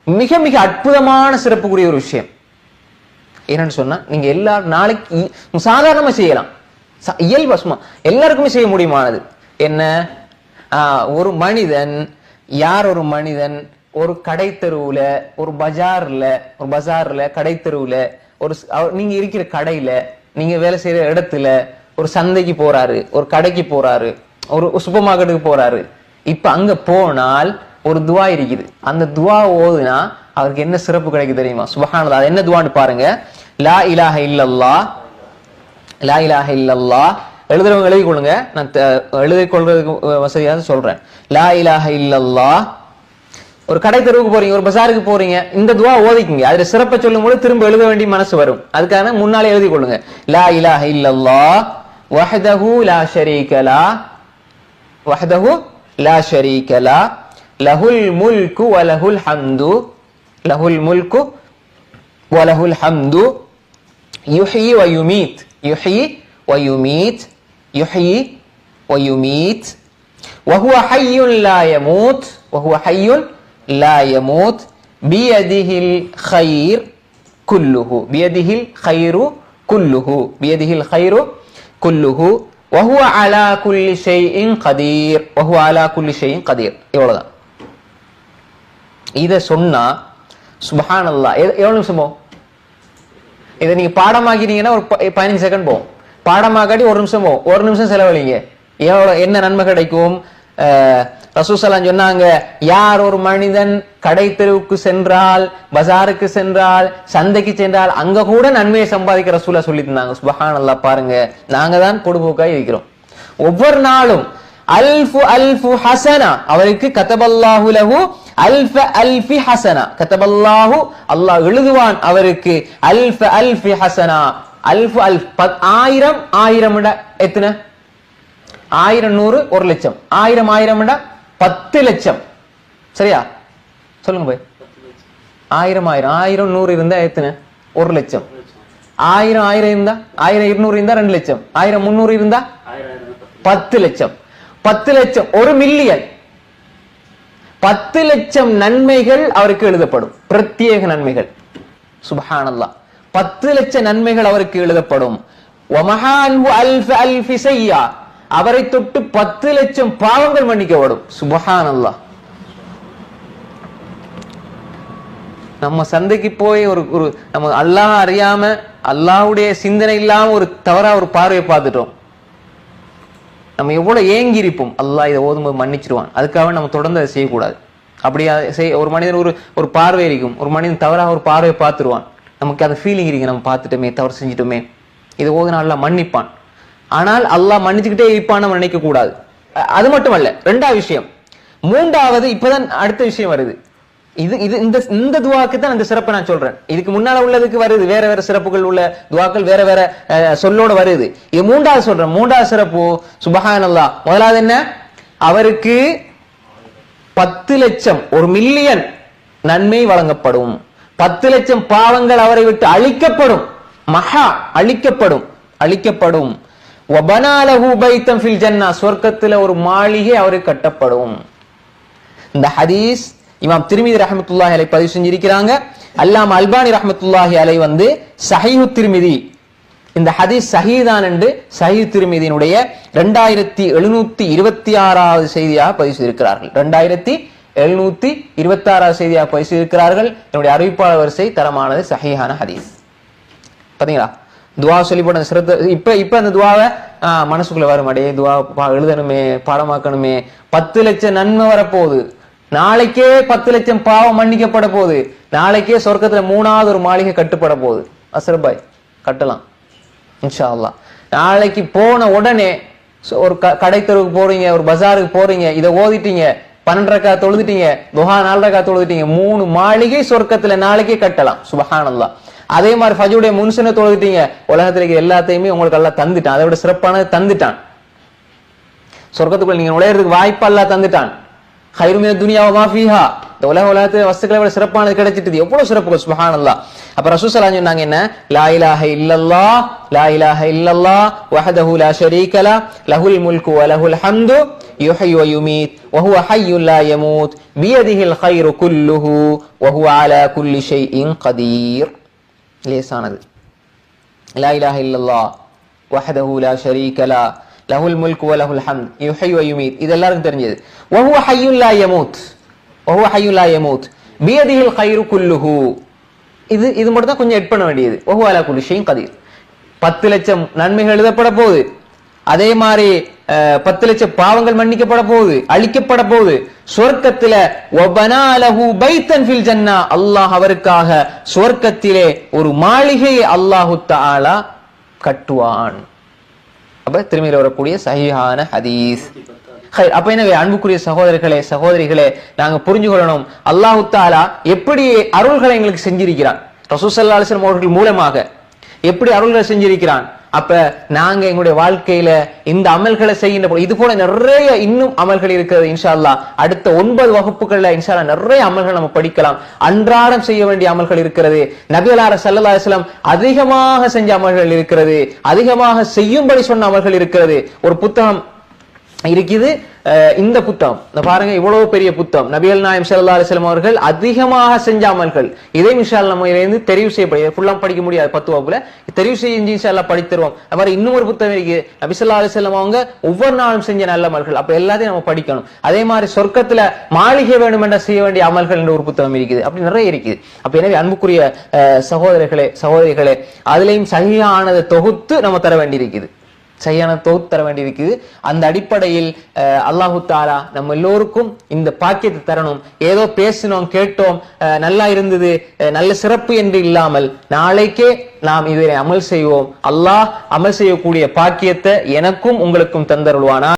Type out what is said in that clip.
மிக மிக அற்புதமான சிறப்புக்குரிய ஒரு விஷயம். என்னன்னு சொன்னா, நீங்க எல்லாரும் நாளைக்கு சாதாரணமா செய்யலாம், இயல்பா சும்மா எல்லாருக்குமே செய்ய முடியுமானது. என்ன, ஒரு மனிதன் ஒரு மனிதன் ஒரு கடை தெருவுல, ஒரு பஜார்ல கடை தெருவுல, நீங்க இருக்கிற கடையில, நீங்க வேலை செய்யற இடத்துல, ஒரு சந்தைக்கு போறாரு, ஒரு கடைக்கு போறாரு, ஒரு சூப்பர் மார்க்கெட்டுக்கு போறாரு. இப்ப அங்க போனால் ஒரு துவா இருக்குது. அந்த துவா ஓதுனா அவருக்கு என்ன சிறப்பு கிடைக்கும் தெரியுமா? சுப்ஹானல்லாஹ். அது என்ன துவான்னு பாருங்க. லா இலாஹ இல்லல்லாஹ், லா இலாஹ இல்லல்லாஹ். எழுதுறவங்க எழுதி கொள்ளுங்க, நான் எழுதி கொள்றதுக்கு வசதியாக சொல்றேன். லா இலாஹ இல்லல்லாஹ். ஒரு கடை தெருவுக்கு போறீங்க, ஒரு பஜாருக்கு போறீங்க, இந்த துவா ஓதிக்குங்க. அதுல சிறப்பை சொல்லும் போது திரும்ப எழுத வேண்டிய மனசு வரும். அதுக்காக முன்னாலே எழுதி கொள்ளுங்க. லா இலாஹ இல்லல்லாஹ் வஹ்தஹு லா ஷரீக லஹ், வஹ்தஹு லா ஷரீக லஹ், லஹுல் முல்கு வ லஹுல் ஹம்து, லஹுல் முல்கு வ லஹுல் ஹம்து, யுஹ்யி வ யுமீத், யுஹ்யி வ யுமீத், யுஹ்யி வ யுமீத், வ ஹுவ ஹய்யுன் லா யமூத், வ ஹுவ ஹய்யுன் லா யமூத், பியதிஹில் கைர் குல்லுஹு, பியதிஹில் கைரு குல்லுஹு, பியதிஹில் கைரு குல்லுஹு, வ ஹுவ அலா குல்லி ஷைஇன் கதீர், வ ஹுவ அலா குல்லி ஷைஇன் கதீர். இவ்வளவுதான். இத சொன்னா சுப்ஹானல்லாஹ் எவ்வளவு நிமிஷம் போகும்? இதை நீங்க பாடமாக்கிட்டீங்கன்னா ஒரு 15 செகண்ட் போகும். பாடமாக்காட்டி ஒரு நிமிஷம் போகும். ஒரு நிமிஷம் செலவழிங்க, என்ன நன்மை கிடைக்கும்? ரசூல் ஸல்லல்லாஹு சொன்னாங்க, யார் ஒரு மனிதன் கடை தெருவுக்கு சென்றால், பஜாருக்கு சென்றால், சந்தைக்கு சென்றால், அங்க கூட நன்மையை சம்பாதிக்க ரசூலா சொல்லி தந்தாங்க. சுப்ஹானல்லாஹ். பாருங்க, நாங்க தான் பொடுபோக்காய் இருக்கிறோம். ஒவ்வொரு நாளும் அல்ஃபு அல்ஃபு ஹசனா, அவருக்கு கதபல்லாஹு லஹு அல்ஃப அல்ஃபி ஹசனா, கதபல்லாஹு, அல்லாஹ் எழுதுவான் அவருக்கு அல்ஃப அல்ஃபி ஹசனா. அல்ஃபு அல்ஃப் 1000, 1000 எத்தனை? 1000 100 1 லட்சம், 1000 1000 10 லட்சம். சரியா? சொல்லுங்க போய். 1000 1000 1000 100 இருந்தா எத்தனை? 1 லட்சம். 1000 1000 இருந்தா, 1000 200 இருந்தா 2 லட்சம், 1000 300 இருந்தா 10 லட்சம், 10 லட்சம், 1 மில்லியன், 10 லட்சம் நன்மைகள் அவருக்கு எழுதப்படும், பிரத்யேக நன்மைகள். சுப்ஹானல்லாஹ். 10 லட்சம் நன்மைகள் அவருக்கு எழுதப்படும். வமஹான்ஹு அல்ஃப அல்ஃபி ஸய்யா, அவரை தொட்டு 10 லட்சம் பாவங்கள் மன்னிக்கப்படும். சுப்ஹானல்லாஹ். நம்ம சந்தைக்கு போய் ஒரு நம்ம அல்லாஹ் அறியாம, அல்லாஹ்வுடைய சிந்தனை இல்லாம ஒரு தவறா ஒரு பார்வையை பார்த்துட்டோம். நம்ம எவ்வளவு ஏங்கி இருப்போம், அல்லாஹ் இதை ஓதும்போது மன்னிச்சிருவான். அதுக்காக நம்ம தொடர்ந்து அதை செய்யக்கூடாது. அப்படியா ஒரு மனிதன் ஒரு பார்வை இருக்கும், ஒரு மனிதன் தவறாக ஒரு பார்வையை பார்த்துருவான், நமக்கு அந்த ஃபீலிங் இருக்கு, நம்ம பார்த்துட்டோமே, தவறு செஞ்சுட்டோமே, இதை ஓதுனா அல்லாஹ் மன்னிப்பான். ஆனால் அல்லாஹ் மன்னிச்சுக்கிட்டே இருப்பான் நம்ம நினைக்க கூடாது. அது மட்டுமல்ல, ரெண்டாவது விஷயம். மூன்றாவது, இப்பதான் அடுத்த விஷயம் வருது. இந்த துவாக்கு தான் அந்த சிறப்பை நான் சொல்றேன். இதுக்கு முன்னால உள்ளதுக்கு வருது வேற வேற சிறப்புகள் உள்ள துவாக்கள், வேற வேற சொல்லோட வருது. இது மூன்றாவது சொல்றேன். மூன்றாவது சிறப்பு சுப்ஹானல்லாஹ். முதலாவது என்ன? அவருக்கு 10 லட்சம், 1 மில்லியன் நன்மை வழங்கப்படும். 10 லட்சம் பாவங்கள் அவரை விட்டு அழிக்கப்படும், மஹா அழிக்கப்படும், அழிக்கப்படும். வபனா லஹு பைத்தன் ஃபில் ஜன்னah, சொர்க்கத்துல ஒரு மாளிகை அவருக்கு கட்டப்படும். இந்த ஹதீஸ் இமாம் திர்மிதி ரஹ்மத்துல்லாஹி அலைஹி பதிவு செஞ்சிருக்கிறாங்க. அல்லாமா அல்பானி ரஹ்மத்துல்லாஹி அலைஹி வந்து சஹீஹு திர்மிதி, இந்த ஹதீஸ் சஹீதான் என்று சஹீஹ் திர்மிதியினுடைய 2726வது செய்தியாக பதிவு செய்திருக்கிறார்கள். 2726வது செய்தியாக பதிவு செய்திருக்கிறார்கள். என்னுடைய அறிவிப்பாளர் வரிசை தரமானது, சஹீஹான ஹதீஸ். பாத்தீங்களா? துவா சொல்லி போட சிறந்த இப்ப அந்த துவாவை மனசுக்குள்ள வரும், அடே துவா எழுதணுமே, பாடமாக்கணுமே. 10 லட்சம் நன்மை வரப்போகுது. நாளைக்கே 10 லட்சம் பாவம் மன்னிக்கப்பட போகுது. நாளைக்கே சொர்க்கத்துல 3வது ஒரு மாளிகை கட்டுப்பட போகுது. அஸ்ரபாய் கட்டலாம் இன்ஷா அல்லாஹ். நாளைக்கு போன உடனே ஒரு கடை தெருவுக்கு போறீங்க, ஒரு பஜாருக்கு போறீங்க, இதை ஓதிட்டீங்க, 12 ரக்காத் தொழுதுட்டீங்க, துஹா 4 ரக்காத் தொழுதுட்டீங்க, 3 மாளிகை சொர்க்கத்துல நாளைக்கே கட்டலாம். சுப்ஹானல்லாஹ். அதே மாதிரி ஃபஜ்ருடைய முன்சுன தொழுதுட்டீங்க, உலகத்துல இருக்க எல்லாத்தையுமே உங்களுக்கு அல்லாஹ் தந்துட்டான். அதை விட சிறப்பானது தந்துட்டான். சொர்க்கத்துக்குள்ள நீங்க நுழையிறதுக்கு வாய்ப்பு அல்லாஹ் தந்துட்டான். ஹைரு மினத் துன்யா வ மா ஃபீஹா, இந்த உலகத்து வஸ்துக்களை விட சிறப்பானது கிடைச்சிட்டு எவ்வளவு சிறப்புகள் சுப்ஹானல்லாஹ். அப்ப ரசூல் ஸல்லல்லாஹு அலைஹி சொன்னாங்க என்ன, லா இலாஹ இல்லல்லாஹ் லா இலாஹ இல்லல்லாஹ் வஹ்தஹு லா ஷரீக லஹ் லஹுல் முல்கு வ லஹுல் ஹம்து யுஹ்யி வ யுமீத் வ ஹுவ ஹய்யுன் லா யமூத் பியதிஹில் கைரு குல்லுஹு வ ஹுவ அலா குல்லி ஷைஇன் கதீர். லேசானது. லா இலாஹ இல்லல்லாஹ் வஹ்தஹு லா ஷரீக லஹ் லஹுல் முல்கு வ லஹுல் ஹம்து யுஹ்யி வ யுமீத், இது எல்லாருக்கும் தெரிஞ்சது. வ ஹுவ ஹய்யுன் லா யமூத் வ ஹுவ ஹய்யுன் லா யமூத் பியதிஹில் கைரு குல்லுஹு, இது மட்டும் தான் கொஞ்சம் எட் பண்ண வேண்டியது. வ ஹுவ அலா குல்லி ஷைஇன் கதீர். 10 லட்சம் நன்மைகள் எழுதப்பட போகுது, அதே மாதிரி 10 லட்சம் பாவங்கள் மன்னிக்கப்பட போகுது, அழிக்கப்பட போகுது. சொர்க்கத்தில வபனா லஹு பைத்தன் ஃபில் ஜன்னா, அல்லாஹ் அவருக்காக சொர்க்கத்திலே ஒரு மாளிகையை அல்லாஹு தஆலா கட்டுவான். அப்ப திரும்பியில் வரக்கூடிய சஹீஹான ஹதீஸ். அப்ப எனவே அன்புக்குரிய சகோதரர்களே சகோதரிகளே, நாங்க புரிஞ்சு கொள்ளணும் அல்லாஹு தஆலா எப்படி அருள்களை எங்களுக்கு செஞ்சிருக்கிறான், ரசூல் ஸல்லல்லாஹு அலைஹி வஸல்லம் அவர்கள் மூலமாக எப்படி அருள்களை செஞ்சிருக்கிறான். அப்ப நாங்க எங்களுடைய வாழ்க்கையில இந்த அமல்களை செய்கின்ற போது இது போல நிறைய இன்னும் அமல்கள் இருக்கிறது. இன்ஷா அல்லாஹ் அடுத்த 9 வகுப்புகள்ல இன்ஷா அல்லாஹ் நிறைய அமல்கள் நம்ம படிக்கலாம். அன்றாடம் செய்ய வேண்டிய அமல்கள் இருக்கிறது. நபிகளார் ஸல்லல்லாஹு அலைஹி வஸல்லம் அதிகமாக செஞ்ச அமல்கள் இருக்கிறது, அதிகமாக செய்யும்படி சொன்ன அமல்கள் இருக்கிறது. ஒரு புத்தகம் இருக்குது, இந்த புத்தகம் பாருங்க, இவ்வளவு பெரிய புத்தகம் நபிகள் நாயகம் ஸல்லல்லாஹு அலைஹி வஸல்லம் அவர்கள் அதிகமாக செஞ்ச அமல்கள். இதை இன்ஷா அல்லாஹ் நம்ம இதிலிருந்து தெரிவு செய்யப்படும். ஃபுல்லா படிக்க முடியாது 10 வகுப்புல, தெரிவு செஞ்சு இன்ஷா அல்லாஹ் படித்துருவோம். அது மாதிரி இன்னும் ஒரு புத்தகம் இருக்கு, நபி ஸல்லல்லாஹு அலைஹி வஸல்லம் அவங்க ஒவ்வொரு நாளும் செஞ்ச நல்ல அமல்கள். அப்ப எல்லாத்தையும் நம்ம படிக்கணும். அதே மாதிரி சொர்க்கத்துல மாளிகை வேண்டும் என்ற செய்ய வேண்டிய அமல்கள் என்ற ஒரு புத்தகம் இருக்குது. அப்படி நிறைய இருக்குது. அப்ப எனவே அன்புக்குரிய சகோதரர்களே சகோதரிகளே, அதுலயும் சஹீஹானதை தொகுத்து நம்ம தர வேண்டியிருக்குது, சரியான தொகுத்து தர வேண்டியிருக்குது. அந்த அடிப்படையில் அல்லாஹு தஆலா நம்ம எல்லோருக்கும் இந்த பாக்கியத்தை தரணும். ஏதோ பேசினோம் கேட்டோம் நல்லா இருந்தது நல்ல சிறப்பு என்று இல்லாமல் நாளைக்கே நாம் இதை அமல் செய்வோம். அல்லாஹ் அமல் செய்யக்கூடிய பாக்கியத்தை எனக்கும் உங்களுக்கும் தந்தருள்வானா.